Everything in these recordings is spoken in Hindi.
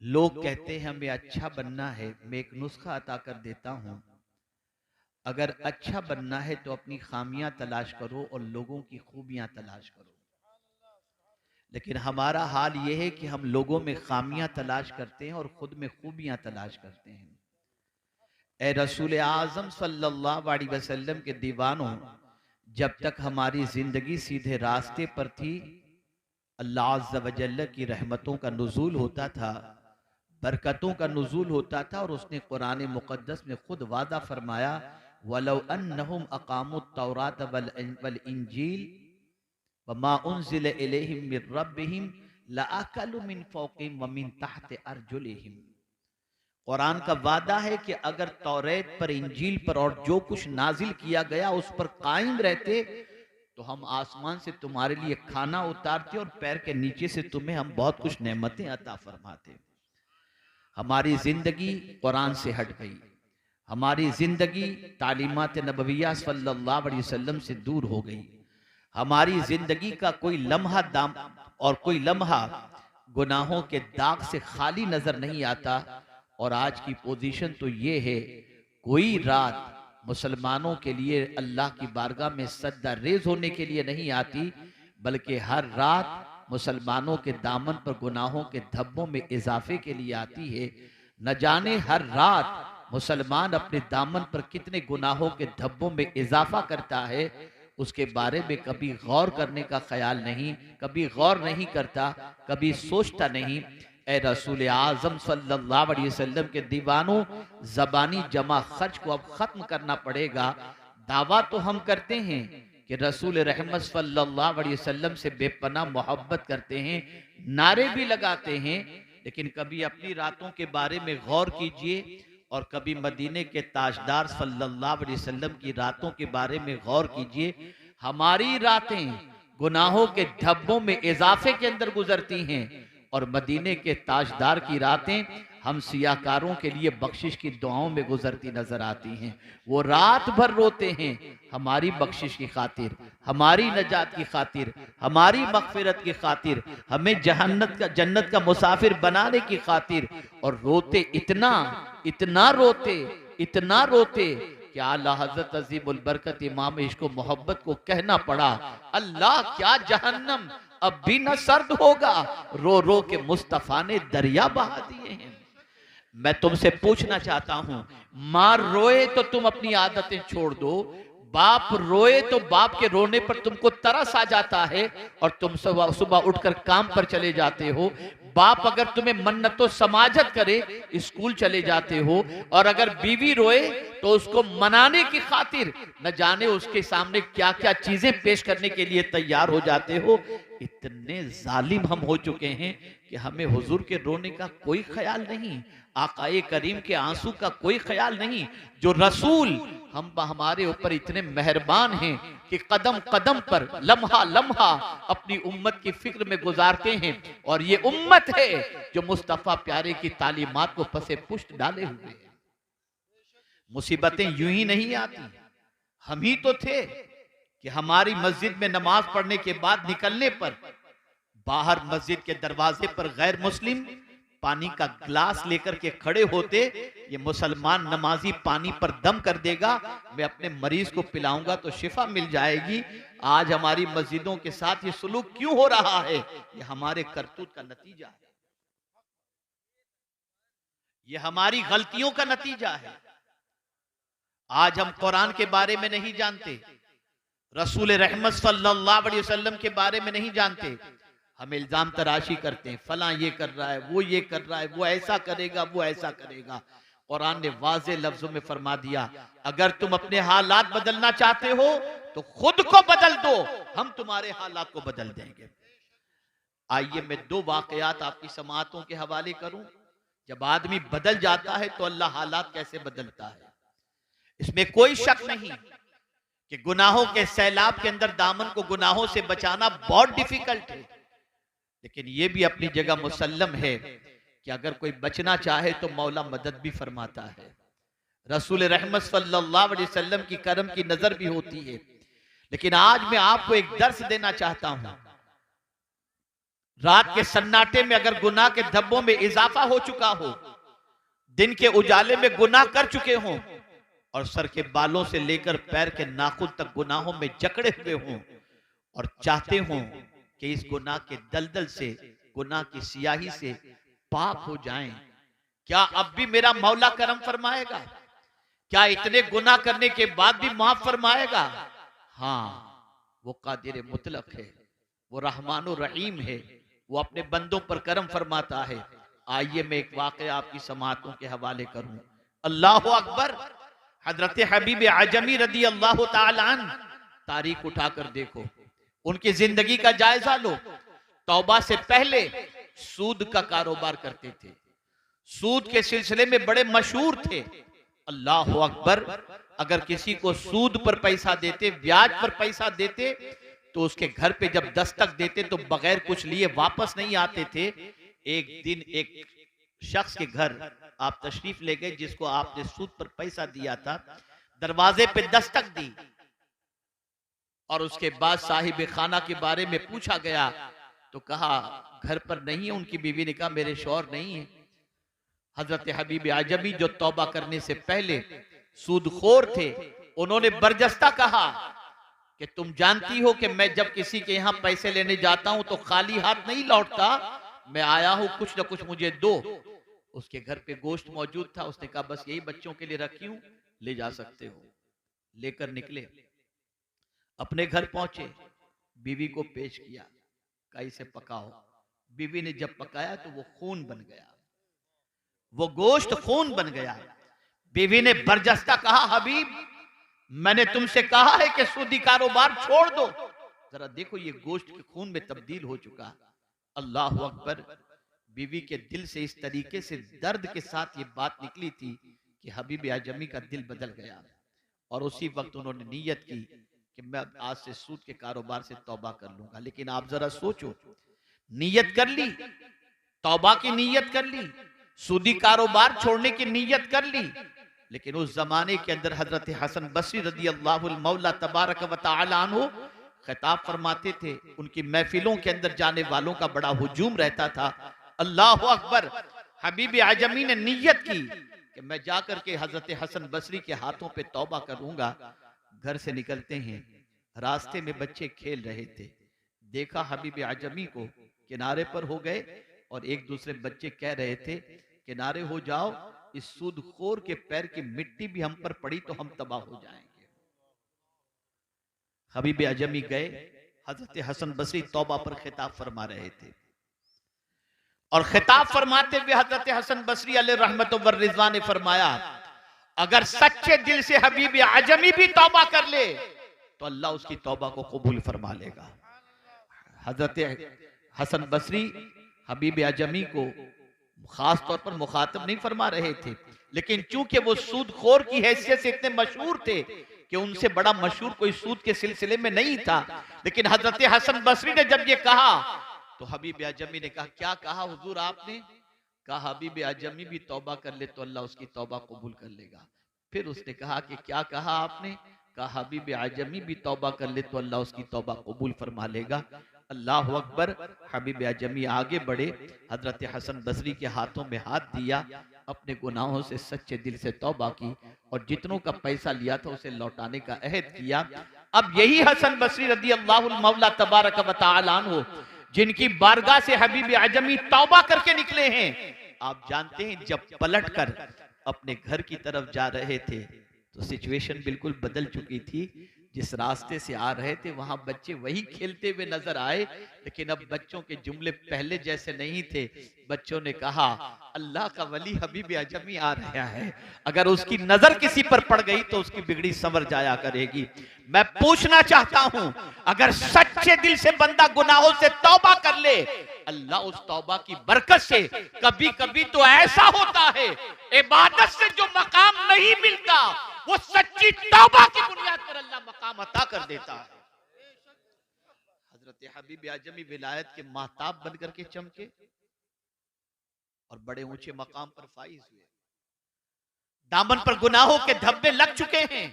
लोग कहते हैं हमें अच्छा बनना है। मैं एक नुस्खा अता कर देता हूं। अगर अच्छा बनना है तो अपनी खामियां तलाश करो और लोगों की खूबियां तलाश करो। लेकिन हमारा हाल यह है कि हम लोगों में खामियां तलाश करते हैं और खुद में खूबियां तलाश करते हैं। ए रसूल आजम सल्लल्लाहु अलैहि वसल्लम के दीवानों, जब तक हमारी जिंदगी सीधे रास्ते पर थी, अल्लाह अज़्ज़ व जल्ल की रहमतों का नुज़ूल होता था, बरकतों का नुज़ूल होता था। और उसने कुरान मुक़द्दस में खुद वादा फरमाया, वलौ अन्नहुम अक़ामुत तौरात वल इंजील वमा उन्ज़िला इलैहिम मिर रब्बिहिम लअकलू मिन फ़ौक़िहिम व मिन तहति अर्जुलिहिम। कुरान का वादा है कि अगर तौरेत पर, इंजील पर और जो कुछ नाजिल किया गया उस पर कायम रहते, तो हम आसमान से तुम्हारे लिए खाना उतारते और पैर के नीचे से तुम्हें हम बहुत कुछ नेमतें अता फरमाते। हमारी जिंदगी कुरान से हट गई। हमारी जिंदगी तालीमात नबविया सल्लल्लाहु अलैहि वसल्लम से दूर हो गई। हमारी जिंदगी का कोई लम्हा दाम और कोई लम्हा गुनाहों के दाग से खाली नजर नहीं आता। और आज की पोजीशन तो ये है, कोई रात मुसलमानों के लिए अल्लाह की बारगाह में सजदा रेज होने के लिए नहीं आती, बल्कि हर रात मुसलमानों के दामन पर गुनाहों के धब्बों में इजाफे के लिए आती है। न जाने हर रात मुसलमान अपने दामन पर कितने गुनाहों के धब्बों में इजाफा करता है, उसके बारे में कभी गौर करने का ख्याल नहीं, कभी गौर नहीं करता, कभी सोचता नहीं। ए रसूल आजम सल्लल्लाहु अलैहि वसल्लम के दीवानों, जबानी जमा खर्च को अब खत्म करना पड़ेगा। दावा तो हम करते हैं कि रसूल रहमत सल्लल्लाहु अलैहि वसल्लम से बेपनाह मोहब्बत करते हैं, नारे भी लगाते हैं, लेकिन कभी अपनी रातों के बारे में गौर कीजिए और कभी मदीने के ताजदार सल्लल्लाहु अलैहि वसल्लम की रातों के बारे में गौर कीजिए। हमारी रातें गुनाहों के धब्बों में इजाफे के अंदर गुजरती हैं और मदीने के ताजदार की रातें हम सियाकारों के लिए बख्शिश की दुआओं में गुजरती नजर आती हैं। वो रात भर रोते हैं हमारी बख्शिश की खातिर, हमारी नजात की खातिर, हमारी मगफिरत की खातिर, हमें जन्नत का मुसाफिर बनाने की खातिर। और रोते इतना, इतना रोते, इतना रोते कि आला हजरत अजीमुल बरकत इमाम इश्क व मोहब्बत को कहना पड़ा, अल्लाह क्या जहन्नम अब भी न सर्द होगा, रो रो के मुस्तफा ने दरिया बहा दिए हैं। मैं तुमसे पूछना चाहता हूं, माँ रोए तो तुम अपनी आदतें छोड़ दो, बाप रोए तो बाप के रोने पर तुमको तरस आ जाता है और तुम सुबह सुबह उठकर काम पर चले जाते हो। बाप अगर तुम्हें मन्नतो समाजत करे, स्कूल चले जाते हो। और अगर बीवी रोए तो उसको मनाने की खातिर न जाने उसके सामने क्या क्या चीजें पेश करने के लिए तैयार हो जाते हो। इतने जालिम हम हो चुके हैं कि हमें हुजूर के रोने का कोई ख्याल नहीं, आकाए करीम के आंसू का कोई ख्याल नहीं। जो रसूल हम हमारे ऊपर इतने मेहरबान हैं कि कदम कदम पर, लम्हा लम्हा अपनी उम्मत की फिक्र में गुजारते हैं। और ये उम्मत है जो मुस्तफा प्यारे की तालीमात को पसे पुष्ट डाले हुए है। मुसीबतें यूं ही नहीं आती। हम ही तो थे कि हमारी मस्जिद में नमाज पढ़ने के बाद निकलने पर बाहर मस्जिद के दरवाजे पर गैर मुस्लिम पानी का ग्लास लेकर के खड़े होते, ये मुसलमान नमाजी पानी पर दम कर देगा, मैं अपने मरीज को पिलाऊंगा तो शिफा मिल जाएगी। आज हमारी मस्जिदों के साथ ये सुलूक क्यों हो रहा है? ये हमारे करतूत का नतीजा है, ये हमारी गलतियों का नतीजा है। आज हम कुरान के बारे में नहीं जानते, रसूल रहमत सल्लल्लाहु अलैहि वसल्लम के बारे में नहीं जानते। हम इल्जाम तराशी करते हैं, फला ये कर रहा है, वो ये कर रहा है, वो ऐसा करेगा, वो ऐसा करेगा। कुरान ने वाज़े लफ्जों में फरमा दिया, अगर तुम अपने हालात बदलना चाहते हो तो खुद को बदल दो, हम तुम्हारे हालात को बदल देंगे। आइए मैं दो वाकयात आपकी समाअतों के हवाले करूं। जब आदमी बदल जाता है तो अल्लाह हालात कैसे बदलता है, इसमें कोई शक नहीं कि गुनाहों के सैलाब के अंदर दामन को गुनाहों से बचाना बहुत डिफिकल्ट है। लेकिन यह भी अपनी जगह मुसल्लम है कि अगर कोई बचना चाहे तो मौला मदद भी फरमाता है। रसूल रहमत सल्लल्लाहु अलैहि वसल्लम की करम की नजर भी होती है। लेकिन आज मैं आपको एक दर्स देना चाहता हूं। रात के सन्नाटे में अगर गुनाह के धब्बों में इजाफा हो चुका हो, दिन के उजाले में गुनाह कर चुके हों और सर के बालों से लेकर पैर के नाखून तक गुनाहों में जकड़े हुए हों और चाहते हों कि इस गुनाह के दलदल से, गुनाह की सियाही से पाक हो जाएं, क्या अब भी मेरा मौला करम फरमाएगा? क्या इतने गुनाह करने के बाद भी माफ फरमाएगा? हाँ, वो कादिर मुतलक है, वो रहमानुर रहीम है, वो अपने बंदों पर करम फरमाता है। आइए मैं एक वाक़या आपकी समाअतों के हवाले करूं। अल्लाह अकबर। हजरत हबीब आजमी रदी अल्लाह ताला अन्हु, तारीख उठाकर देखो, उनकी जिंदगी का जायजा लो। तौबा से पहले सूद का कारोबार करते थे, सूद के सिलसिले में बड़े मशहूर थे। अल्लाह अकबर। अगर किसी को सूद पर पैसा देते, ब्याज पर पैसा देते, तो उसके घर पे जब दस्तक देते तो बगैर कुछ लिए वापस नहीं आते थे। एक दिन एक शख्स के घर आप तशरीफ ले गए जिसको आपने सूद पर पैसा दिया था, दरवाजे पे दस्तक दी और उसके बाद साहिब खाना के बारे में पूछा गया तो कहा घर पर नहीं है। उनकी बीवी ने कहा मेरे शौहर नहीं है। हजरत हबीब आजमी जो तौबा करने से पहले सूदखोर थे, उन्होंने बरजस्ता कहा कि तुम जानती हो कि मैं जब किसी के यहां पैसे लेने जाता हूं तो खाली हाथ नहीं लौटता, मैं आया हूं कुछ ना कुछ मुझे दो। उसके घर पे गोश्त मौजूद था, उसने कहा बस यही बच्चों के लिए रखी हूं, ले जा सकते हो। लेकर निकले, अपने घर पहुंचे, बीवी को पेश किया, कहा इसे पकाओ। बीवी ने जब पकाया तो वो खून बन गया, वो गोश्त खून बन गया। बीवी ने बरजस्ता कहा हबीब मैंने तुमसे कहा है कि सूदी कारोबार छोड़ दो, जरा देखो ये गोश्त के खून में तब्दील हो चुका। अल्लाह अकबर। बीवी के दिल से इस तरीके से दर्द के साथ ये बात निकली थी कि हबीब आजमी का दिल बदल गया और उसी वक्त उन्होंने नीयत की कि मैं आज से सूद के कारोबार से तौबा कर लूंगा। लेकिन आप जरा सोचो, नीयत कर ली, तौबा की नीयत कर ली, सूदी कारोबार छोड़ने की नीयत कर ली, लेकिन उस जमाने के अंदर हजरत हसन बसरी रदी अल्लाहुल मौला तबारक व तआला अन्हु खिताब फरमाते थे। उनकी महफिलों के अंदर जाने वालों का बड़ा हुजूम रहता था। अल्लाह अकबर। हबीब आजमी ने नीयत की कि मैं जाकर के हजरत हसन बसरी के हाथों पे तौबा करूंगा। घर से निकलते हैं, रास्ते में बच्चे खेल रहे थे, देखा हबीब आजमी को, किनारे पर हो गए और एक दूसरे बच्चे कह रहे थे किनारे हो जाओ, इस सूदखोर के पैर की मिट्टी भी हम पर पड़ी तो हम तबाह हो जाएंगे। हबीब आजमी गए, हजरत हसन बसरी तौबा पर खिताब फरमा रहे थे और खिताब फरमाते हुए हजरत हसन बसरी अलैहि रहमत व रिजवान ने फरमाया अगर सच्चे दिल से हबीब आजमी भी तौबा कर ले तो अल्लाह उसकी तौबा को कबूल फरमा लेगा। हजरत हसन बसरी हबीब आजमी को खास तौर पर मुखातब नहीं फरमा रहे थे, लेकिन चूंकि वो सूदखोर की हैसियत से इतने मशहूर थे कि उनसे बड़ा मशहूर कोई सूद के सिलसिले में नहीं था। लेकिन हजरत हसन बसरी ने जब ये कहा तो हबीब आजमी ने कहा क्या कहा हुजूर आपने? कहा हबीब आजमी भी तौबा कर ले तो अल्लाह उसकी तौबा कबूल कर लेगा। फिर उसने कहा कि क्या कहा आपने? कहा हबीब आजमी भी तौबा कर ले तो अल्लाह उसकी तौबा कबूल फरमा लेगा। अल्लाह अकबर। हबीब आजमी आगे बढ़े, हजरत हसन बसरी के हाथों में हाथ दिया, अपने गुनाहों से सच्चे दिल से तौबा की और जितनों का पैसा लिया था उसे लौटाने का अहद किया। अब यही हसन बसरी रदी अल्लाहुल मौला तबारक व तआला अन्हु जिनकी बारगाह से हबीब आजमी तौबा करके निकले हैं, आप जानते हैं जब पलट कर अपने घर की तरफ जा रहे थे तो सिचुएशन बिल्कुल बदल चुकी थी। जिस रास्ते से आ रहे थे वहां बच्चे वही खेलते हुए नजर आए, लेकिन अब बच्चों के जुमले पहले जैसे नहीं थे। बच्चों ने कहा अल्लाह का वली हबीब आजमी आ रहा है, अगर उसकी नजर किसी पर पड़ गई तो उसकी बिगड़ी संवर जाया करेगी। मैं पूछना चाहता हूं अगर सच्चे दिल से बंदा गुनाहों से तौबा कर ले, अल्लाह उस तौबा की बरकत से कभी कभी तो ऐसा होता है इबादत से जो मकाम नहीं मिलता वो सच्ची तौबा की बुनियाद पर अल्लाह मकाम अता कर देता है। हजरत हबीब आजमी विलायत के महताब बनकर के चमके और बड़े ऊंचे मकाम पर फाइज हुए। दामन पर गुनाहों के धब्बे लग चुके हैं,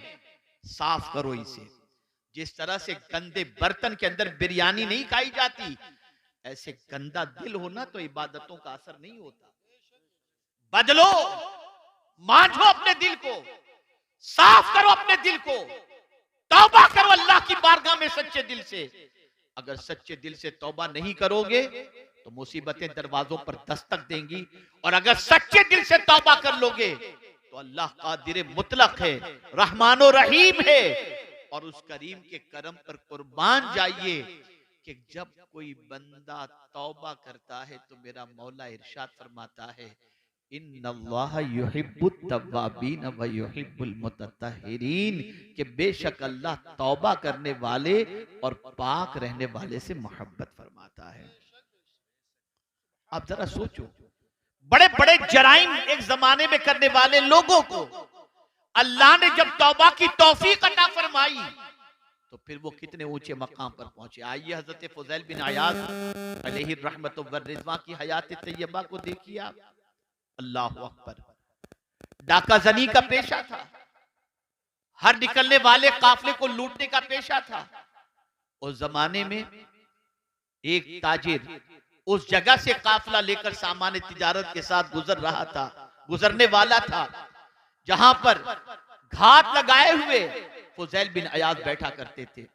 साफ करो इसे। जिस तरह से गंदे बर्तन के अंदर बिरयानी नहीं खाई जाती, ऐसे गंदा दिल होना तो इबादतों का असर नहीं होता। बदलो, मांझो अपने दिल को, साफ करो अपने दिल को, तौबा करो अल्लाह की बारगाह में सच्चे दिल से। अगर सच्चे दिल से तौबा नहीं करोगे तो मुसीबतें दरवाजों पर दस्तक देंगी, और अगर सच्चे दिल से तौबा कर लोगे तो अल्लाह कादिर मुतलक है, रहमानो रहीम है। और उस करीम के करम पर कुर्बान जाइए कि जब कोई बंदा तौबा करता है तो मेरा मौला इरशाद फरमाता है, इन्नल्लाह युहिब्बुत तव्वाबीन व युहिब्बुल मुतत्तहिरीन, कि बेशक अल्लाह तौबा करने वाले और पाक रहने वाले से मोहब्बत फरमाता है। आप जरा सोचो, बड़े बड़े जराइम एक जमाने में करने वाले लोगों को अल्लाह ने जब तौबा की तौफीक अता फरमाई तो फिर वो कितने ऊंचे मकाम पर पहुंचे। आइए हजरत फुज़ैल बिन अयाज अलैहि रहमत व रिज़वा की हयात तैयबा को देखिए आप। अल्लाह अकबर। डाका जनी का पेशा था, हर निकलने वाले काफले को लूटने का पेशा था। उस जमाने में एक ताजिर उस जगह से काफला लेकर सामान तिजारत के साथ गुजरने वाला था, जहां पर घाट लगाए हुए फुज़ैल बिन अयाज बैठा करते थे।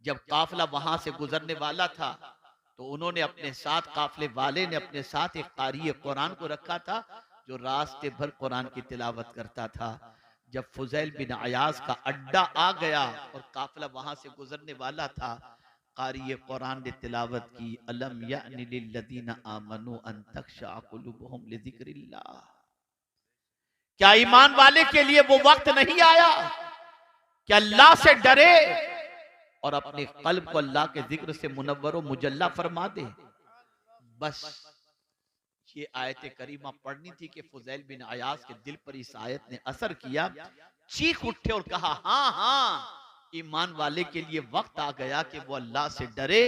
जब काफला वहां से गुजरने वाला था तो उन्होंने अपने साथ, काफले वाले ने अपने साथ एक कारी कुरान को रखा था जो रास्ते भर कुरान की तिलावत करता था। जब फुज़ैल बिन अयाज का अड्डा आ गया और काफला वहां से गुजरने वाला था, कारी कुरान ने तिलावत की, अलम यानि लिल्लज़ीना आमनू अन तख़शअ क़ुलूबुहुम लिज़िक्रिल्लाह। क्या ईमान वाले के लिए वो वक्त नहीं आया कि अल्लाह से डरे और अपने कल्ब को अल्लाह के जिक्र से मुनव्वर मुजल्ला फरमा दे। बस ये आयत करीमा पढ़नी थी कि फुज़ैल बिन अयाज के दिल पर इस आयत ने असर किया, चीख उठे और कहा, हाँ हाँ, ईमान वाले के लिए वक्त आ गया कि वो अल्लाह से डरे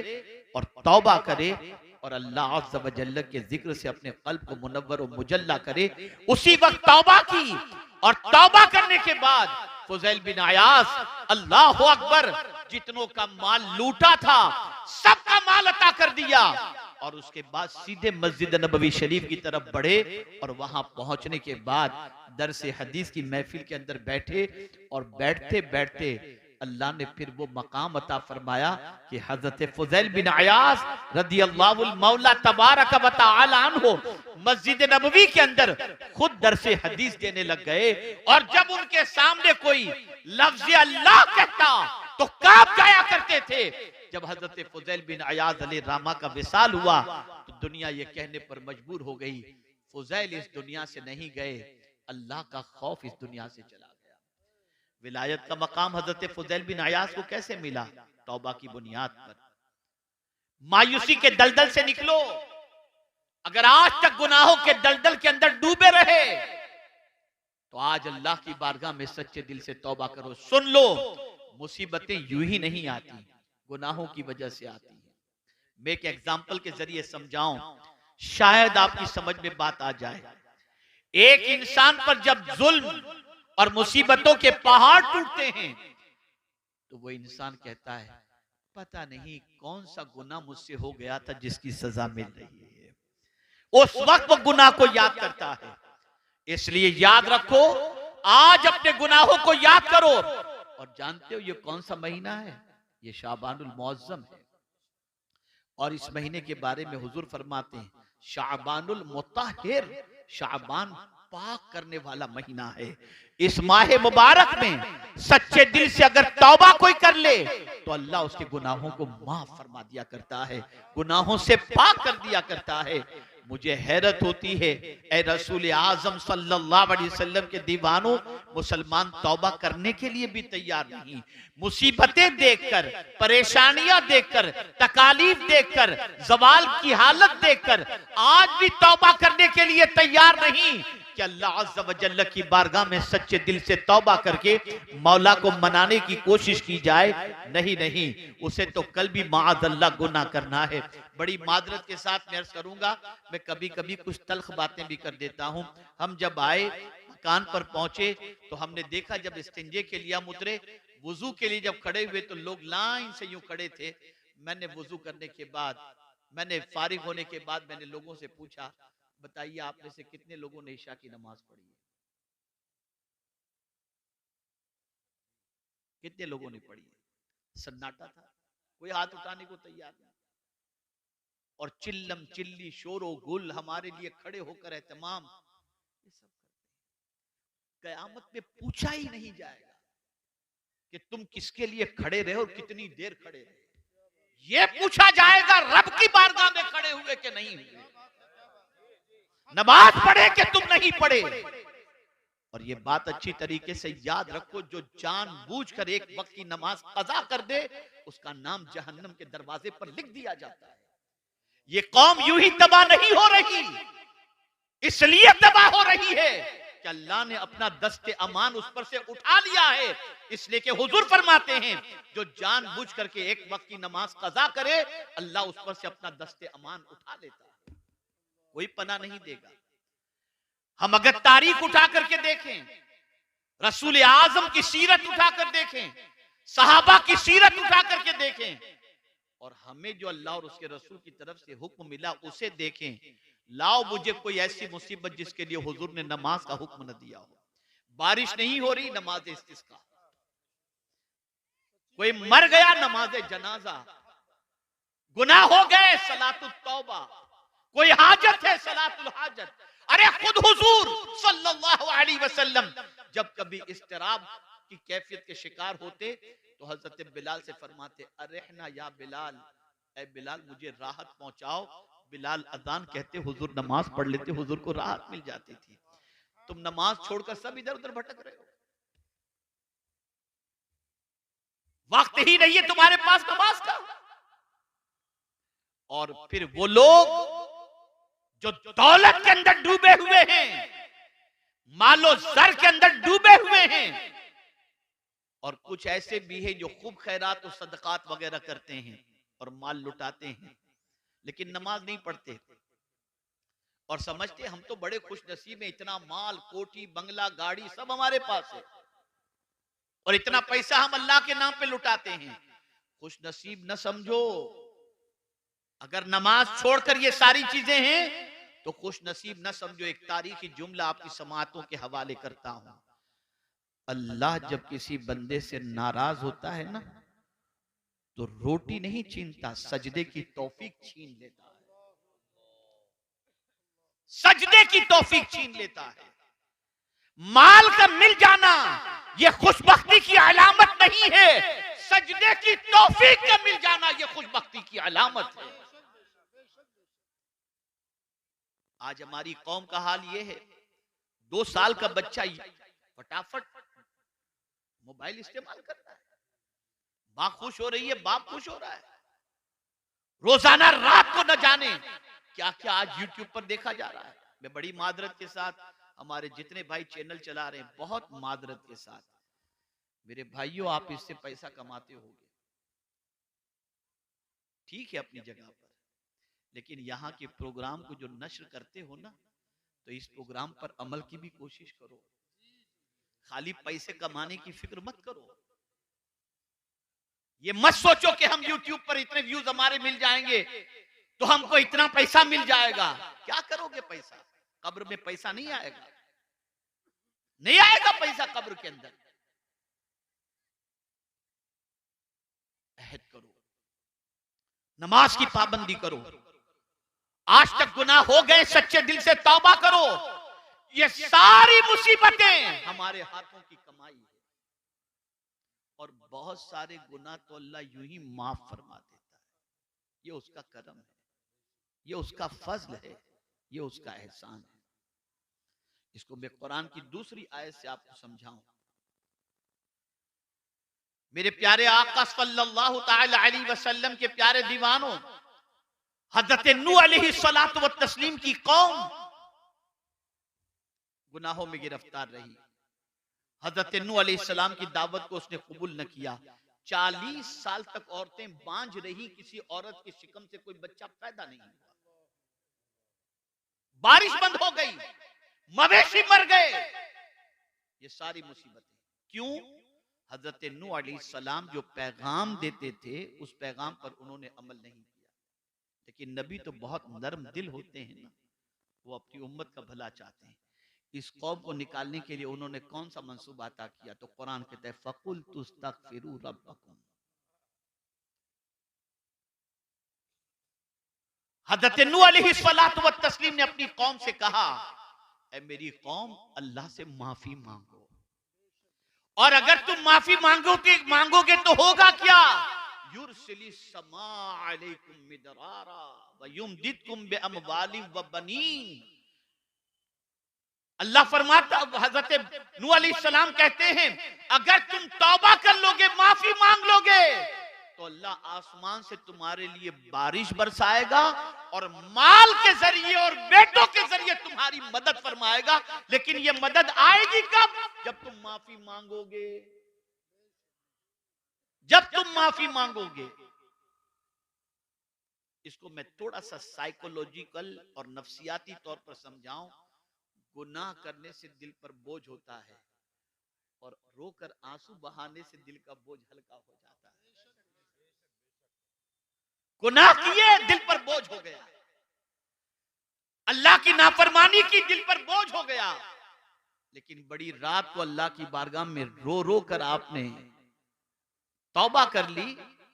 और तौबा करे और अल्लाह अज़्ज़ व जल्ल के जिक्र से अपने कल्ब को मुनव्वर और मुजल्ला करे। उसी वक्त तौबा की, और तौबा करने के बाद फुज़ैल बिन अयाज, अल्लाह अकबर, जितनों का माल लूटा था सबका माल अता कर दिया और उसके बाद सीधे मस्जिद नबवी शरीफ की तरफ बढ़े। और वहां पहुंचने के बाद दरसे हदीस की महफिल के अंदर बैठे और बैठते बैठते अल्लाह ने फिर वो मकाम अता फरमाया कि हजरत फुज़ैल बिन अयाज रदियल्लाहु मौला तबारक व तआला अन्हु मस्जिद नबवी के अंदर खुद दरसे हदीस देने लग गए। और जब उनके सामने कोई लफ्ज़ अल्लाह कहता तो कांप जाया करते थे। जब हजरत फुज़ैल बिन अयाज अलैहि रामा का विसाल हुआ तो दुनिया ये कहने पर मजबूर हो गई, फुज़ैल इस दुनिया से नहीं गए, अल्लाह का खौफ इस दुनिया से चला गया। विलायत का मकाम हजरत फुज़ैल बिन अयाज को कैसे मिला? तौबा की बुनियाद पर। मायूसी के दलदल से निकलो। अगर आज तक गुनाहों के दलदल के अंदर डूबे रहे तो आज अल्लाह की बारगाह में सच्चे दिल से तौबा करो। सुन लो, मुसीबतें यूं ही नहीं आती, गुनाहों की वजह से आती है। मैं एक एग्जाम्पल के जरिए समझाऊं, शायद आपकी समझ में बात आ जाए। एक इंसान पर जब जुल्म और मुसीबतों के पहाड़ टूटते हैं तो वो इंसान कहता है, पता नहीं कौन सा गुनाह मुझसे हो गया था जिसकी सजा मिल रही है। उस वक्त वो गुनाह को याद करता है। इसलिए याद रखो, आज अपने गुनाहों को याद करो। और जानते हो ये कौन सा महीना है? ये शाबानुल मुअज्जम है। और इस महीने के बारे में हुजूर फरमाते हैं, शाबानुल मुताहिर, शाबान पाक करने वाला महीना है। इस माह मुबारक में सच्चे दिल से अगर तौबा कोई कर ले तो अल्लाह उसके गुनाहों को माफ फरमा दिया करता है, गुनाहों से पाक कर दिया करता है। मुझे हैरत होती है, ए रसूल आजम सल्लल्लाहु अलैहि वसल्लम के दीवानों, मुसलमान तौबा करने के लिए भी तैयार नहीं। मुसीबतें देखकर, परेशानियां देखकर, तकालीफ देखकर, जवाल की हालत देखकर आज भी तौबा करने के लिए तैयार नहीं कि अल्लाह अज़्ज़ व जल्ल की बारगाह में सच्चे दिल से तौबा करके मौला को मनाने की कोशिश की जाए। नहीं नहीं, उसे तो कल भी माअज़ल्लाह गुनाह करना है। बड़ी मादरत के साथ मैं अर्ज़ करूंगा, मैं कभी कभी कुछ तल्ख बातें भी कर देता हूं। हम जब आए, मकान पर पहुंचे तो हमने देखा, जब इस्तिंजे के लिए हम उतरे, वुजू के लिए जब खड़े हुए तो लोग लाइन से यूं खड़े थे। मैंने वुजू करने के बाद मैंने फारिग होने के बाद मैंने लोगों से पूछा, बताइए आप में से कितने लोगों ने ईशा की नमाज पढ़ी है? कितने लोगों ने पढ़ी है? सन्नाटा था, कोई हाथ उठाने को तैयार नहीं। और चिल्लम चिल्ली शोरो गुल हमारे लिए खड़े होकर एहतमाम, ये सब करते हैं। कयामत में पूछा ही नहीं जाएगा कि तुम किसके लिए खड़े रहे और कितनी देर खड़े रहे। ये पूछा जाएगा रब की बारगाह में खड़े हुए कि नहीं हुए, नमाज पढ़े कि तुम नहीं पढ़े। और ये बात अच्छी तरीके से याद रखो, जो जानबूझकर एक वक्त की नमाज कज़ा कर दे उसका नाम जहन्नम के दरवाजे पर लिख दिया जाता है। ये कौम यूं ही तबाह नहीं हो रही, इसलिए तबाह हो रही है कि अल्लाह ने अपना दस्ते अमान उस पर से उठा लिया है। इसलिए कि हुजूर फरमाते हैं, जो जानबूझ करके एक वक्त की नमाज कज़ा करे अल्लाह उस पर से अपना दस्ते अमान उठा लेता है, कोई पनाह नहीं देगा। हम अगर तारीख उठा करके देखें, रसूल आजम की सीरत उठा कर देखें, सहाबा की सीरत उठा करके देखें, और हमें जो अल्लाह और उसके रसूल की तरफ से हुक्म मिला उसे देखें। लाओ मुझे कोई ऐसी मुसीबत जिसके लिए हुजूर ने नमाज का हुक्म न दिया हो। बारिश नहीं हो रही, नमाज इस्तिस्का। कोई मर गया, नमाज जनाजा। गुनाह हो गए, सलातुल तौबा। कोई हाजत है, सलातुल हाजत। अरे खुद हुजूर सल्लल्लाहु अलैहि वसल्लम जब कभी इस्तिराब की कैफियत के शिकार होते तो हजरत बिलाल से फरमाते, अरहना या बिलाल, ए बिलाल मुझे राहत पहुंचाओ। बिलाल अजान कहते, हुजूर नमाज पढ़ लेते, हुजूर को राहत मिल जाती थी। तुम नमाज छोड़कर सब इधर उधर भटक रहे हो, वक्त ही नहीं है तुम्हारे पास नमाज का। और फिर वो लोग जो दौलत के अंदर डूबे हुए हैं, मालो जर के अंदर डूबे हुए हैं, और कुछ ऐसे भी हैं जो खूब खैरात और सदकात वगैरह करते हैं और माल लुटाते हैं, लेकिन नमाज नहीं पढ़ते और समझते हम तो बड़े खुश नसीब हैं, इतना माल, कोठी, बंगला, गाड़ी सब हमारे पास है और इतना पैसा हम अल्लाह के नाम पे लुटाते हैं। खुश नसीब न समझो, अगर नमाज छोड़कर ये सारी चीजें हैं तो खुश नसीब न समझो। एक तारीखी जुमला आपकी समाअतों के हवाले करता हूं। अल्लाह जब किसी बंदे से नाराज होता है ना, तो रोटी नहीं छीनता, सजदे की तौफीक छीन लेता है। सजदे की तौफीक छीन लेता है। माल का मिल जाना यह खुशबख्ती की अलामत नहीं है, सजदे की तौफीक का मिल जाना यह खुशबख्ती की अलामत है। आज हमारी कौम का हाल यह है, 2 साल का बच्चा फटाफट मोबाइल इस्तेमाल कर रहा है, मां खुश हो रही है, बाप खुश हो रहा है। रोजाना रात को न जाने क्या क्या आज यूट्यूब पर देखा जा रहा है। मैं बड़ी मादरत के साथ, हमारे जितने भाई चैनल चला रहे हैं, बहुत मादरत के साथ, मेरे भाइयों आप इससे पैसा कमाते होगे, ठीक है अपनी जगह पर, लेकिन यहाँ के प्रोग्राम को जो नश्र करते हो ना, तो इस प्रोग्राम पर अमल की भी कोशिश करो। खाली पैसे कमाने की फिक्र मत करो। ये मत सोचो कि हम YouTube पर इतने व्यूज हमारे मिल जाएंगे तो हमको इतना पैसा मिल जाएगा। क्या करोगे पैसा? कब्र में पैसा नहीं आएगा, नहीं आएगा पैसा कब्र के अंदर। अहद करो, नमाज की पाबंदी करो। आज तक गुनाह हो गए, सच्चे दिल से तौबा करो। ये सारी मुसीबतें हमारे हाथों की कमाई है और बहुत सारे गुनाह तो अल्लाह यूं ही माफ फरमा देता है। ये उसका करम है, ये उसका फजल है, ये उसका एहसान है। इसको मैं कुरान की दूसरी आयत से आपको समझाऊं। मेरे प्यारे आका सल्लल्लाहु ताला अलैहि वसल्लम के प्यारे दीवानों, हजरत नूह अलैहि सलातो व तस्लीम की कौम गुनाहों में गिरफ्तार रही। हजरत नूह अलैहिस्सलाम की दावत को उसने कबूल न किया। 40 साल तक औरतें बांझ रही, किसी औरत के शिकम से कोई बच्चा पैदा नहीं हुआ। बारिश बंद हो गई, मवेशी मर गए। ये सारी मुसीबतें क्यों? हजरत नूह अलैहिस्सलाम जो पैगाम देते थे उस पैगाम पर उन्होंने अमल नहीं किया। लेकिन नबी तो बहुत नरम दिल होते हैं ना, वो अपनी उम्मत का भला चाहते हैं। इस कौम को निकालने के लिए उन्होंने कौन सा मंसूबा अता किया? तो कुरान कहता है फकुल तुस्तगफिरू रब्बकुम। हजरत नूह अलैहिस्सलातु व तस्लीम ने अपनी कौम से कहा, ऐ मेरी कौम, अल्लाह से माफी मांगो, और अगर तुम माफी मांगोगे तो होगा क्या? युरसिलिस समा अलैकुम मिदरारा व युमदिदकुम बिअमवालिन व बनीन। अल्लाह फरमाता, हजरत नूह अलैहिस्सलाम कहते हैं, अगर तुम तौबा कर लोगे, माफी मांग लोगे, तो अल्लाह आसमान से तुम्हारे लिए बारिश बरसाएगा और माल के जरिए और बेटों के जरिए तुम्हारी मदद फरमाएगा। लेकिन ये मदद आएगी कब? जब तुम माफी मांगोगे। जब तुम माफी मांगोगे। इसको मैं थोड़ा सा साइकोलॉजिकल और नफ्सियाती तौर पर समझाऊं। गुनाह करने से दिल पर बोझ होता है और रोकर आंसू बहाने से दिल का बोझ हल्का हो जाता है। गुनाह किए, दिल पर बोझ हो गया, अल्लाह की नाफरमानी की, दिल पर बोझ हो गया, लेकिन बड़ी रात को अल्लाह की बारगाह में रो रो कर आपने तौबा कर ली,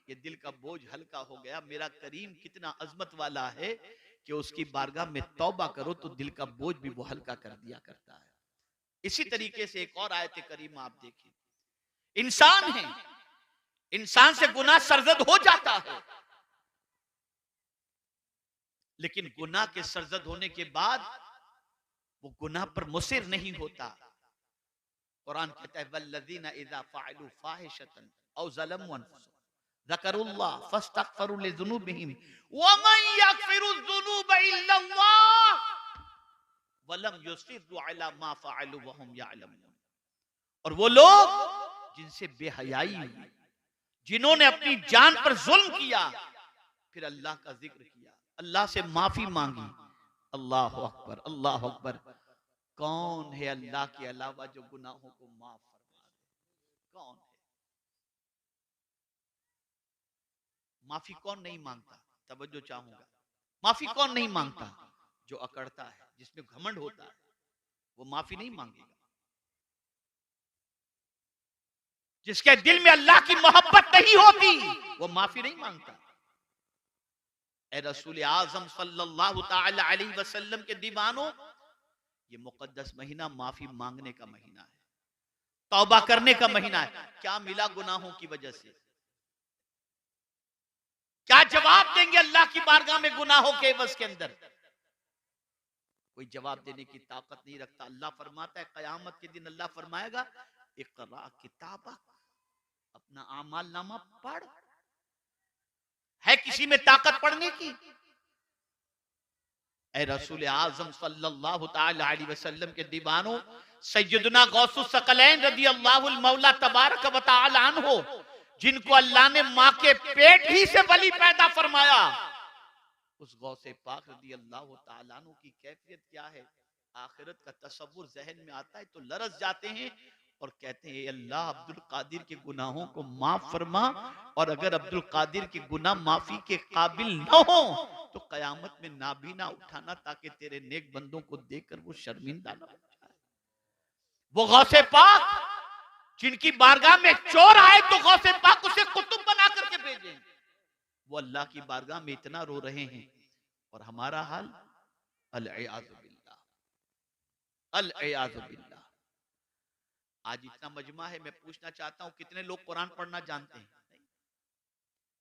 ये दिल का बोझ हल्का हो गया। मेरा करीम कितना अजमत वाला है कि उसकी बारगाह में तौबा करो तो दिल का बोझ भी वो हल्का कर दिया करता है। इसी तरीके से एक और आयत करीम आप देखिए, इंसान है, इंसान से गुनाह सरजद हो जाता है, लेकिन गुनाह के सरजद होने के बाद वो गुनाह पर मुसिर नहीं होता। कुरान कहता है वल्लज़ीना इज़ा फ़अलू फ़ाहिशतन औ ज़लमू अनफुसहुम ज़करुल्लाह फ़स्तग़फ़रू लिज़ुनूबिहिम वमन यग़फ़िरुज़्ज़ुनूब इल्लल्लाह वलम युसिर्रू अला मा फ़अलू वहुम यअलमून। और वो लोग जिनसे बेहयाई हुई, जिन्होंने अपनी जान पर जुल्म किया, फिर अल्लाह का जिक्र किया, अल्लाह से माफी मांगी। अल्लाह अकबर, अल्लाह अकबर। कौन है अल्लाह के अलावा जो गुनाहों को माफ फरमा दे? कौन है? माफी कौन नहीं मांगता? तवज्जो चाहूंगा। माफी कौन नहीं मांगता? जो अकड़ता है, जिसमें घमंड होता है, वो माफी नहीं मांगेगा। जिसके दिल में अल्लाह की मोहब्बत नहीं होती, वो माफी नहीं मांगता। ए रसूल आजम सल्लल्लाहु ताला अलैहि वसल्लम के दीवानों, ये मुकद्दस महीना माफी मांगने का महीना है, तौबा करने का महीना है। क्या मिला गुनाहों की वजह से? क्या जवाब देंगे अल्लाह की बारगाह में गुनाहों के एवज के अंदर? कोई जवाब देने की ताकत नहीं रखता। अल्लाह फरमाता है कयामत के दिन अल्लाह फरमाएगा इक़रा किताबक, अपना आमाल नामा पढ़। है किसी में ताकत पढ़ने की? ऐ रसूल आजम सल्लल्लाहु ताला अलैहि वसल्लम के दीवानों, सैयदना गौसुस सकलैन रदियल्लाहुल मौला तबारक व तआला अन्हु, जिनको अल्लाह ने मां के पेट ही से वली पैदा फरमाया, उस गौसे पाक रदियल्लाहु ताला अन्हु की कैफियत क्या है? आखिरत का तसव्वुर जहन में आता है तो लरस जाते हैं और कहते हैं अल्लाह अब्दुल कादिर के गुनाहों को माफ फरमा, और अगर अब्दुल कादिर के गुनाह माफी के काबिल न हो तो कयामत में नाबीना उठाना, ताकि तेरे नेक बंदों को देखकर वो शर्मिंदा न हो जाए। वो गौसे पाक जिनकी बारगाह में चोर आए तो गौसे पाक उसे कुतुब बना करके भेजे, वो अल्लाह की बारगाह में इतना रो रहे हैं, और हमारा हाल अल-इयाज़ु बिल्लाह, अल-इयाज़ु बिल्लाह। आज इतना मजमा है, मैं पूछना चाहता हूं कितने लोग कुरान पढ़ना जानते हैं? नहीं।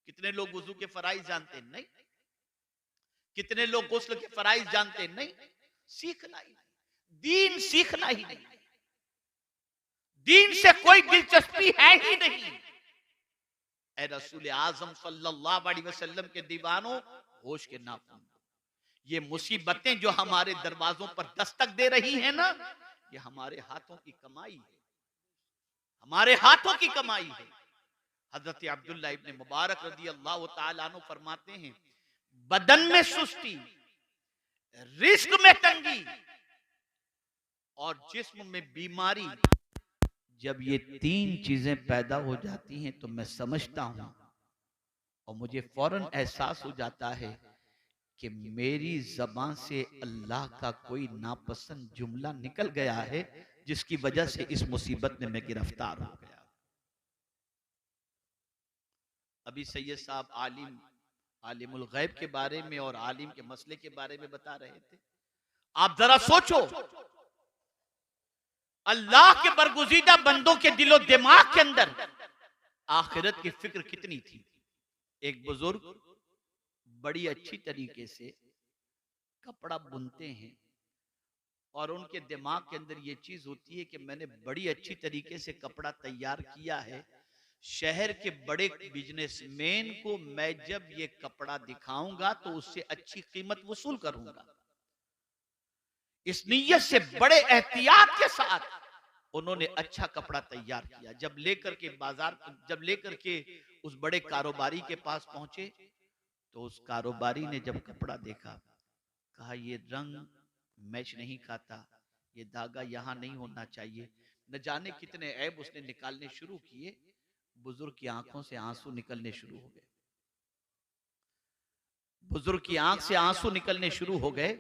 कितने लोग वुजू के फराइज जानते हैं? नहीं। कितने लोग गुस्ल के फराइज जानते हैं? नहीं। सीखना ही नहीं, दीन सीखना ही नहीं, दीन से कोई दिलचस्पी है ही नहीं। ऐ रसूल आजम सल्लल्लाहु अलैहि वसल्लम के दीवानों, होश के नाखून, ये मुसीबतें जो हमारे दरवाजों पर दस्तक दे रही हैं ना, ये हमारे हाथों की कमाई है, हमारे हाथों की कमाई है। हजरत अब्दुल्ला इब्ने मुबारक रदियल्लाहु ताला अन्हु फरमाते हैं, बदन में सुस्ती, रिस्क में तंगी और जिस्म में बीमारी, जब ये तीन चीजें पैदा हो जाती हैं तो मैं समझता हूं और मुझे फौरन एहसास हो जाता है कि मेरी जबान से अल्लाह का कोई नापसंद जुमला निकल गया है जिसकी वजह से इस मुसीबत में मैं गिरफ्तार हो गया। अभी सैयद साहब आलिमुल गैब के बारे में और आलिम के मसले के बारे में बता रहे थे। आप जरा सोचो, अल्लाह के बरगुज़ीदा बंदों के दिलो दिमाग के अंदर आखिरत की फिक्र कितनी थी। एक बुजुर्ग बड़ी अच्छी तरीके से कपड़ा बुनते हैं और उनके दिमाग के अंदर ये चीज होती है कि मैंने बड़ी अच्छी तरीके से कपड़ा तैयार किया है, शहर के बड़े बिजनेसमैन को मैं जब ये कपड़ा दिखाऊंगा तो उससे अच्छी कीमत वसूल करूंगा। इस नीयत से बड़े एहतियात के साथ उन्होंने अच्छा कपड़ा तैयार किया। जब लेकर के उस बड़े कारोबारी के पास पहुंचे तो उस कारोबारी ने जब कपड़ा देखा, कहा ये रंग मैच नहीं खाता, ये धागा यहां नहीं होना चाहिए। न जाने कितने ऐब उसने निकालने शुरू किए। बुजुर्ग की आंखों से आंसू निकलने शुरू हो गए। बुजुर्ग की आंख से आंसू निकलने शुरू हो गए।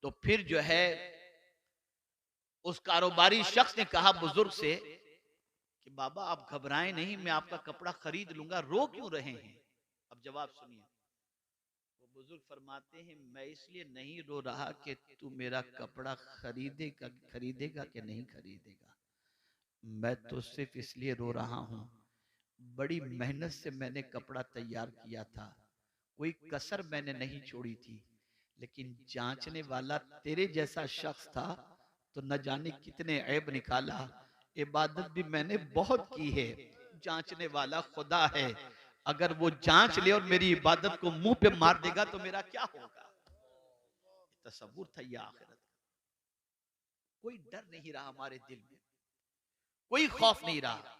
तो फिर जो है उस कारोबारी शख्स ने कहा बुजुर्ग से कि बाबा आप घबराएं नहीं, मैं आपका कपड़ा खरीद लूंगा, रो क्यों रहे हैं। अब जवाब सुनिए। वो बुजुर्ग फरमाते हैं मैं इसलिए नहीं रो रहा कि तू मेरा कपड़ा खरीदेगा कि नहीं खरीदेगा, मैं तो सिर्फ इसलिए रो रहा हूं, बड़ी मेहनत से मैंने कपड़ा तैयार किया था, कोई कसर मैंने नहीं छोड़ी थी, लेकिन जांचने वाला तेरे जैसा शख्स था तो न जाने कितने ऐब निकाला। इबादत भी मैंने बहुत की है, जांचने वाला खुदा है, अगर वो जांच ले और मेरी इबादत को मुंह पे मार देगा तो मेरा क्या होगा। तसव्वुर था ये आखिरत। कोई डर नहीं रहा हमारे दिल में, कोई खौफ नहीं रहा,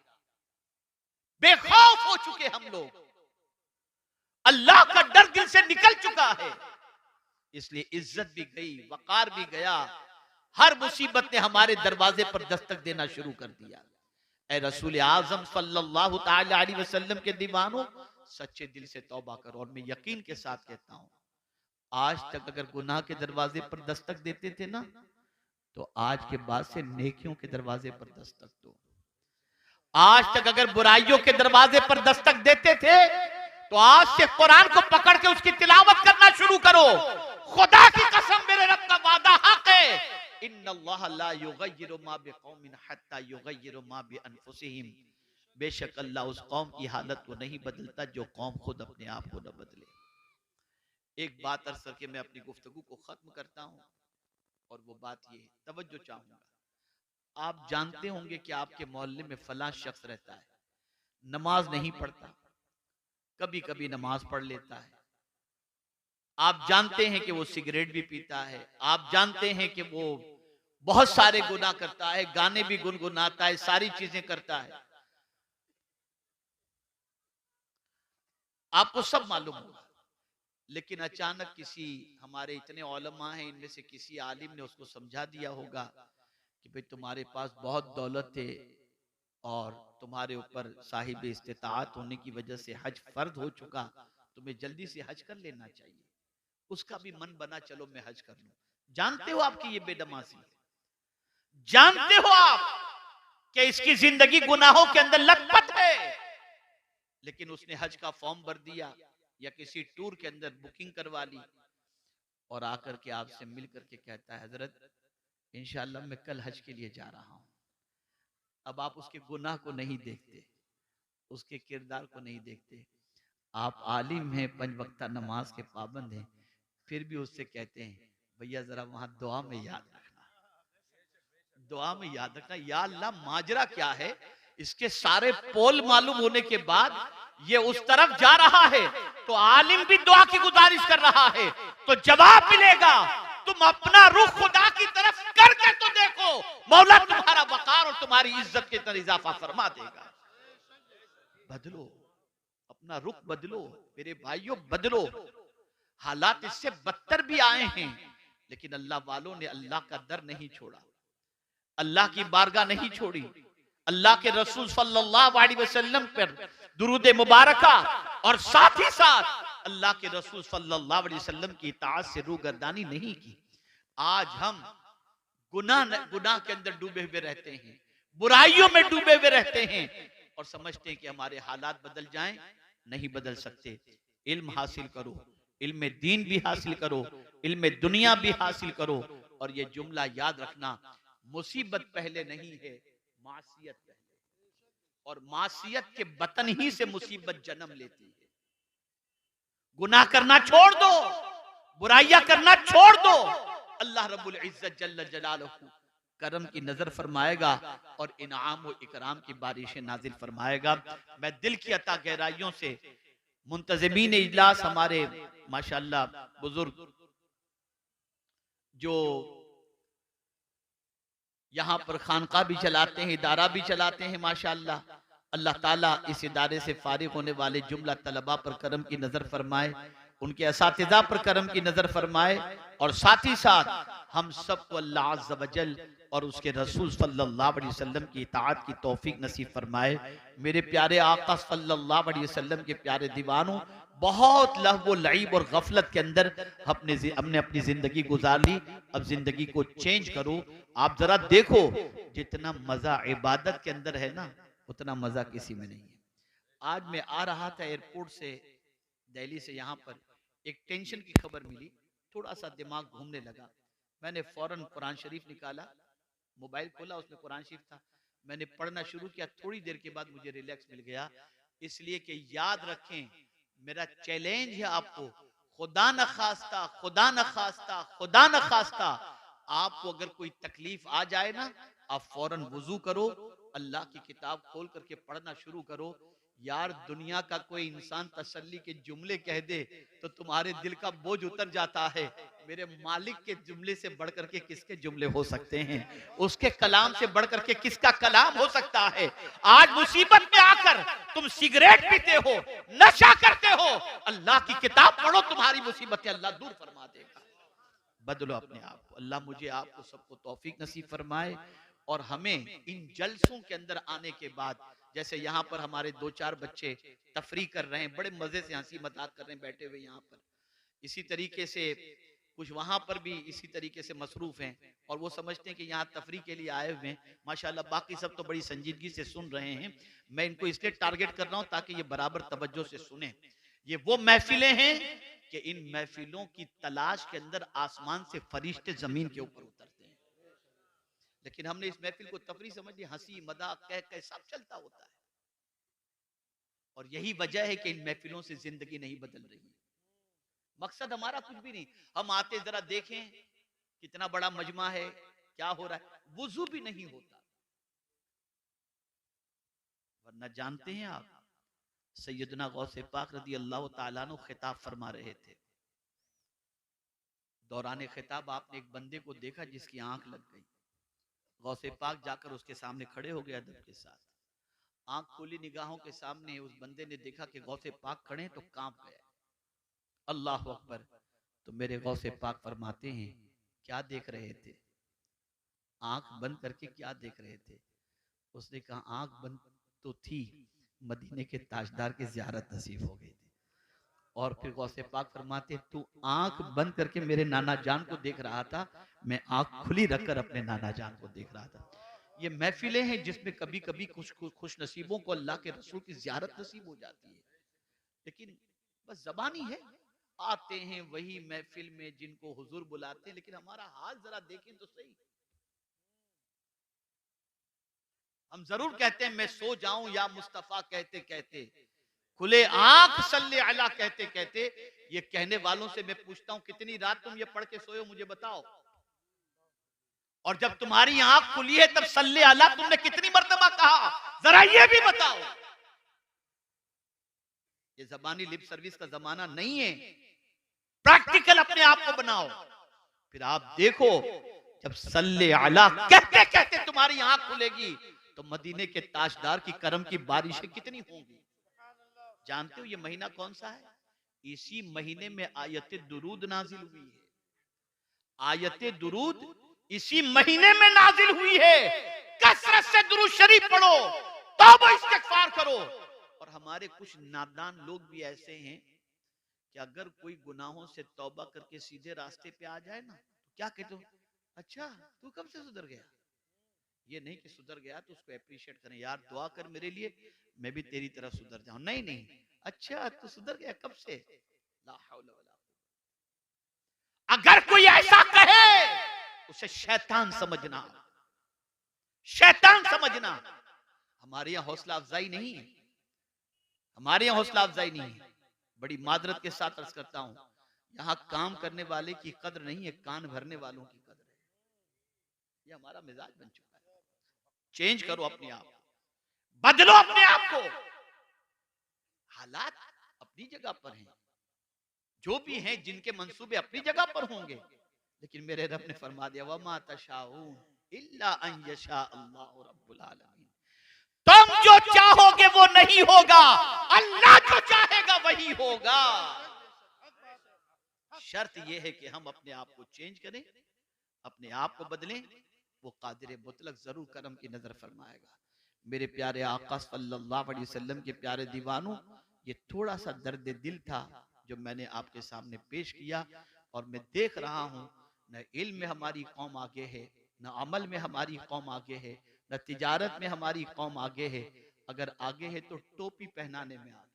बेखौफ हो चुके हम लोग, अल्लाह का डर दिल से निकल चुका है। इसलिए इज्जत भी गई, वकार भी गया, हर मुसीबत ने हमारे दरवाजे पर दस्तक देना शुरू कर दिया। ऐ रसूल आज़म सल्लल्लाहु ताला अलैहि वसल्लम के दीवानों, सच्चे दिल से तौबा करो। और मैं यकीन के साथ कहता हूं, आज तक अगर गुनाह के दरवाजे पर दस्तक देते थे ना, तो आज के बाद से नेकियों के दरवाजे पर दस्तक दो। आज तक अगर बुराइयों के दरवाजे पर दस्तक देते थे, तो आज से कुरान को पकड़ के उसकी तिलावत करना शुरू करो। खुदा की कसम, मेरे रब का वादा हक है, इन्नल्लाह ला युगय्यिरु मा बिकौमिन हत्ता युगय्यिरु मा बिअनफुसिहिम। बेशक अल्लाह उस कौम की हालत को नहीं बदलता जो कौम खुद अपने आप को न बदले। एक बात अर्ज करके मैं अपनी गुफ्तगू को खत्म करता हूं, और वो बात ये तवज्जो चाहूंगा। आप जानते होंगे कि आपके मोहल्ले में फलां शख्स रहता है, नमाज नहीं पढ़ता, कभी कभी नमाज पढ़ लेता है। आप जानते हैं कि वो सिगरेट भी पीता है, आप जानते हैं कि वो बहुत सारे गुनाह करता है, गाने भी गुनगुनाता है, सारी चीजें करता है, आपको सब मालूम होगा। लेकिन अचानक किसी, हमारे इतने उलमा हैं, इनमें से किसी आलिम ने उसको समझा दिया होगा कि भाई तुम्हारे पास बहुत दौलत है और तुम्हारे ऊपर साहिब इस्तिताअत होने की वजह से हज फर्ज हो चुका, तुम्हें जल्दी से हज कर लेना चाहिए। उसका भी मन बना चलो मैं हज कर लूं। जानते हो आपकी ये बेदमाशी है, जानते हो आप कि इसकी जिंदगी गुनाहों के अंदर लथपथ है, लेकिन उसने हज का फॉर्म भर दिया या किसी टूर के अंदर बुकिंग करवा ली और आकर के आपसे मिल करके कहता है हजरत इंशाअल्लाह मैं कल हज के लिए जा रहा हूं। अब आप उसके गुनाह को नहीं देखते, उसके किरदार को नहीं देखते। आप आलिम हैं, 5 वक्ता नमाज के पाबंद हैं, फिर भी उससे कहते हैं भैया जरा वहां दुआ में याद रखना, दुआ में याद रखना। या अल्लाह माजरा क्या है, इसके सारे पोल मालूम होने के बाद ये उस तरफ जा रहा है तो आलिम भी दुआ की गुजारिश कर रहा है, तो जवाब मिलेगा। तुम अपना रुख खुदा की तरफ करके तो देखो, मौला तुम्हारा वकार और तुम्हारी इज्जत के अंदर इजाफा फरमा देगा। बदलो, अपना रुख बदलो मेरे भाइयों, बदलो। हालात इससे बदतर भी आए हैं, लेकिन अल्लाह वालों ने अल्लाह का दर नहीं छोड़ा, अल्लाह की बारगाह नहीं छोड़ी, अल्लाह के रसूल सल्लल्लाहु अलैहि वसल्लम पर दुरूद मुबारका और साथ ही साथ अल्लाह के रसूल सल्लल्लाहु अलैहि वसल्लम की इताअत से रूगर्दानी नहीं की। आज हम गुनाह के अंदर डूबे हुए रहते हैं, बुराइयों में डूबे हुए रहते हैं और समझते हैं कि हमारे हालात बदल जाएं। नहीं बदल सकते। इल्म हासिल करो, इल्म दीन भी हासिल करो, इल्म दुनिया भी हासिल करो। और ये जुमला याद रखना, मुसीबत पहले नहीं है, मासियत पहले। और मासियत के बतन ही से मुसीबत जन्म लेती है। गुनाह करना छोड़ दो, बुराइयां करना छोड़ दो, अल्लाह रब्बुल इज्जत जल्ल जलालहू करम की नजर फरमाएगा और इनाम व इकराम की बारिशें नाजिल फरमाएगा। मैं दिल की अता गहराइयों से मुंतज़िमीन इजलास हमारे माशाअल्लाह बुजुर्ग जो यहाँ पर खानका भी चलाते हैं, इदारा भी चलाते हैं माशाअल्लाह, अल्लाह ताला इस इदारे से फारिग होने वाले जुमला तलबा पर करम की नजर फरमाए, उनके असातिज़ा पर करम की नजर फरमाए और साथ ही साथ हम सबको अल्लाह अज़्ज़ व जल और उसके रसूल सल्लल्लाहु अलैहि वसल्लम की इताअत की तौफीक नसीब फरमाए। मेरे प्यारे आका सल्लल्लाहु अलैहि वसल्लम के प्यारे दीवानों, बहुत लहव लईब और गफलत के अंदर हमने अपनी जिंदगी गुजार ली। अब जिंदगी को चेंज करो। आप जरा देखो, जितना मजा इबादत के अंदर है ना, उतना मजा किसी में नहीं है। आज मैं आ रहा था एयरपोर्ट से, दिल्ली से, यहाँ पर एक टेंशन की खबर मिली, थोड़ा सा दिमाग घूमने लगा। मैंने फौरन कुरान शरीफ निकाला, मोबाइल खोला, उसमें कुरान शरीफ था, मैंने पढ़ना शुरू किया। थोड़ी देर के बाद मुझे रिलैक्स मिल गया। इसलिए कि याद रखें, मेरा चैलेंज है आपको, खुदा न खास्ता, खुदा न खास्ता, खुदा न खास्ता, आपको अगर कोई तकलीफ आ जाए ना, आप फौरन वुजू करो, अल्लाह की किताब खोल करके पढ़ना शुरू करो। यार, दुनिया का कोई इंसान तसल्ली के जुमले कह दे तो तुम्हारे दिल का बोझ उतर जाता है। मेरे मालिक के जुमले से बढ़ करके किसके जुमले हो सकते हैं? उसके कलाम से बढ़ करके किसका कलाम हो सकता है? आज मुसीबत में आकर तुम सिगरेट पीते हो, नशा करते हो, अल्लाह की किताब पढ़ो, तुम्हारी मुसीबतें अल्लाह दूर फरमा देगा। बदलो अपने आप को। अल्लाह मुझे आपको सबको तौफीक नसीब फरमाए और हमें इन जलसों के अंदर आने के बाद, जैसे यहाँ पर हमारे 2-4 बच्चे तफरी कर रहे हैं, बड़े मजे से हंसी मजाक कर रहे हैं बैठे हुए यहाँ पर, इसी तरीके से कुछ वहां पर भी इसी तरीके से मसरूफ हैं और वो समझते हैं कि यहाँ तफरी के लिए आए हुए हैं। माशाल्लाह, बाकी सब तो बड़ी संजीदगी से सुन रहे हैं। मैं इनको इसलिए टारगेट कर रहा हूँ ताकि ये बराबर तवज्जो से सुने। ये वो महफिलें हैं कि इन महफिलों की तलाश के अंदर आसमान से फरिश्ते जमीन के ऊपर उतरते हैं, लेकिन हमने इस महफिल को तफरी समझ ली, हंसी मजाक कह कह सब चलता होता है। और यही वजह है कि इन महफिलों से जिंदगी नहीं बदल रही। मकसद हमारा कुछ भी नहीं, हम आते जरा देखें कितना बड़ा मजमा है, क्या हो रहा है, वुजू भी नहीं होता। वरना जानते हैं आप, सैयदना गौसे पाक रदी अल्लाह ताला अन्हु खिताब फरमा रहे थे। दौरान खिताब आपने एक बंदे को देखा जिसकी आंख लग गई। गौसे पाक जाकर उसके सामने खड़े हो गए अदब के साथ। आंख खोली निगाहों के सामने, उस बंदे ने देखा कि गौसे पाक खड़े तो कांप गया। अल्लाह अकबर। तो मेरे गौसे पाक फरमाते हैं, क्या देख रहे थे? आंख बंद करके क्या देख रहे थे? उसने कहा, आंख बंद तो थी, मदीने के ताजदार की ज़ियारत नसीब हो गई थी। और फिर गौसे पाक फरमाते, तू आंख बंद करके मेरे नाना जान को देख रहा था, मैं आंख खुली रखकर अपने नाना जान को देख रहा था। ये महफिलें हैं जिसमें कभी कभी कुछ खुश नसीबों को अल्लाह के रसूल की ज़ियारत नसीब हो जाती है, लेकिन बस ज़बानी है। आते हैं वही महफिल में जिनको हुजूर बुलाते हैं, लेकिन हमारा हाल जरा देखें तो सही। हम जरूर कहते हैं मैं सो जाऊं या मुस्तफा कहते कहते, खुले आंख सल्ले अला कहते कहते। ये कहने वालों से मैं पूछता हूं, कितनी रात तुम ये पढ़ के सोए हो, मुझे बताओ। और जब तुम्हारी आंख खुली है तब सल्ले अला तुमने कितनी मर्तबा कहा, जरा ये भी बताओ। ये जबानी लिप सर्विस का जमाना नहीं है, प्रैक्टिकल अपने आप को बनाओ। फिर आप देखो, जब सल्ले अला कहते कहते तुम्हारी आंख खुलेगी तो मदीने के ताजदार की करम की बारिशें कितनी होंगी। जानते हो ये महीना कौन सा है? इसी महीने में आयत दुरूद नाजिल हुई है। आयत दुरूद इसी महीने में नाजिल हुई है। कसरत से दुरूद शरीफ पढ़ो, तौबा इस्तिगफार करो। और हमारे कुछ नादान लोग भी ऐसे हैं कि अगर कोई गुनाहों से तौबा करके सीधे रास्ते पे आ जाए ना तो क्या कहते हो, अच्छा तू कब से सुधर गया। ये नहीं कि सुधर गया तो उसको अप्रिशिएट करें, यार दुआ कर मेरे लिए, मैं भी तेरी तरह सुधर जाऊं। नहीं नहीं, अच्छा तू सुधर गया कब से। ला हौला वला। अगर कोई ऐसा कहे उसे शैतान समझना, शैतान समझना। हमारे यहाँ हौसला अफजाई नहीं है, हमारे यहाँ हौसला अफजाई नहीं है। बड़ी मादरत के साथ अर्ज करता हूं, यहाँ काम करने वाले की कद्र नहीं है, कान भरने वालों की कद्र है। ये हमारा मिजाज बन चुका है। चेंज करो अपने आप को, बदलो अपने आप को। हालात अपनी जगह पर हैं, जो भी हैं जिनके मंसूबे अपनी जगह पर होंगे, लेकिन मेरे रब ने फरमा दिया वमा तशाऊन इल्ला अन यशा अल्लाहु रब्बुल आलमीन। तुम जो चाहोगे वो नहीं होगा, अल्लाह जो चाहेगा वही होगा। शर्त यह है कि हम अपने आप को चेंज करें, अपने आप को बदलें। वो कादिर मुतलक जरूर करम की नजर फरमाएगा। मेरे प्यारे आका सल्लल्लाहु अलैहि वसल्लम के प्यारे दीवानों, ये थोड़ा सा दर्द दिल था जो मैंने आपके सामने पेश किया। और मैं देख रहा हूं न इल्म में हमारी कौम आगे है, न अमल में हमारी कौम आगे है, न तिजारत में हमारी कौम आगे है। अगर आगे है तो टोपी पहनाने में आगे,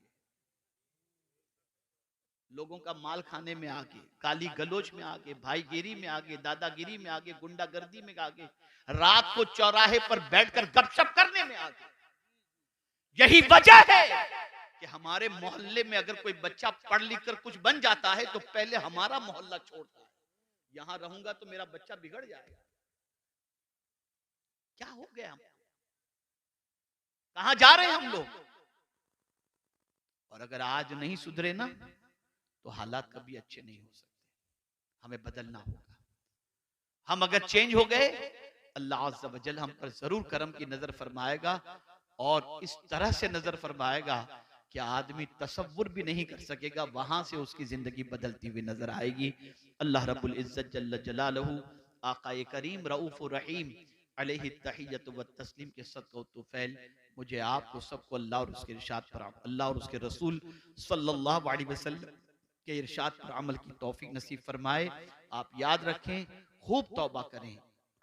लोगों का माल खाने में आगे, काली गलोच में आगे, भाईगिरी में आगे, दादागिरी में आगे, गुंडागर्दी में आगे, रात को चौराहे पर बैठकर गपशप करने में आगे। यही वजह है कि हमारे मोहल्ले में अगर कोई बच्चा पढ़ लिख कर कुछ बन जाता है तो पहले हमारा मोहल्ला छोड़ता है, यहां रहूंगा तो मेरा बच्चा बिगड़ जाएगा। क्या हो गया, हम कहां जा रहे हैं हम लोग। और अगर आज नहीं सुधरे ना तो हालात कभी अच्छे नहीं हो सकते। हमें बदलना होगा। हम अगर चेंज हो गए, अल्लाह अज़्ज़ा व जल हम पर जरूर करम की नजर फरमाएगा। और इस तरह से नजर फरमाएगा कि आदमी तसव्वुर भी नहीं कर सकेगा, वहां से उसकी जिंदगी बदलती हुई नजर आएगी। अल्लाह रब्बुल इज्जत जल्ल जलालहू, आकाए करीम रऊफुर रहीम अलैहि तहिय्यतु व तस्लीम के सदक़ा तुफैल मुझे आपको सबको अल्लाह और उसके इरशाद पर, अल्लाह और उसके रसूल सल्लल्लाहु अलैहि वसल्लम के इरशाद पर अमल की तौफीक नसीब फरमाए। आप याद रखें, खूब तौबा करें,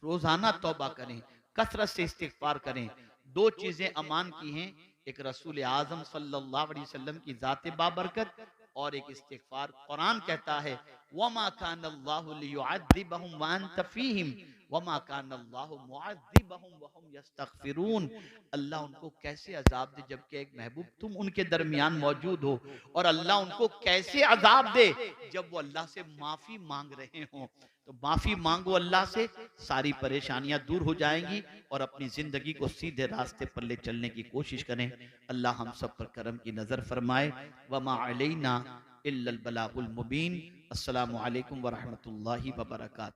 रोजाना तौबा करें, कसरत से इस्तिग़फार करें। दो चीजें अमान की हैं, एक रसूल आजम सल्लल्लाहु अलैहि वसल्लम की जात बाबरकत और एक इस्तिग़फार। कुरान कहता है वमा कान अल्लाहु लियुअज़्ज़िबहुम व अंत फीहिम वमा कान अल्लाहु मुअज़्ज़िबहुम व हुम यस्तग़फिरून। अल्लाह उनको कैसे अजाब दे जबकि एक महबूब तुम उनके दरमियान मौजूद हो, और अल्लाह उनको कैसे अजाब दे जब वो अल्लाह से माफी मांग रहे हों। तो माफी मांगो अल्लाह से, सारी परेशानियां दूर हो जाएंगी और अपनी जिंदगी को सीधे रास्ते पर ले चलने की कोशिश करें। अल्लाह हम सब पर करम की नजर फरमाए। वमा अलैना इल्लल बलागुल मुबीन। अस्सलामु अलैकुम व रहमतुल्लाहि व बरकातुहू।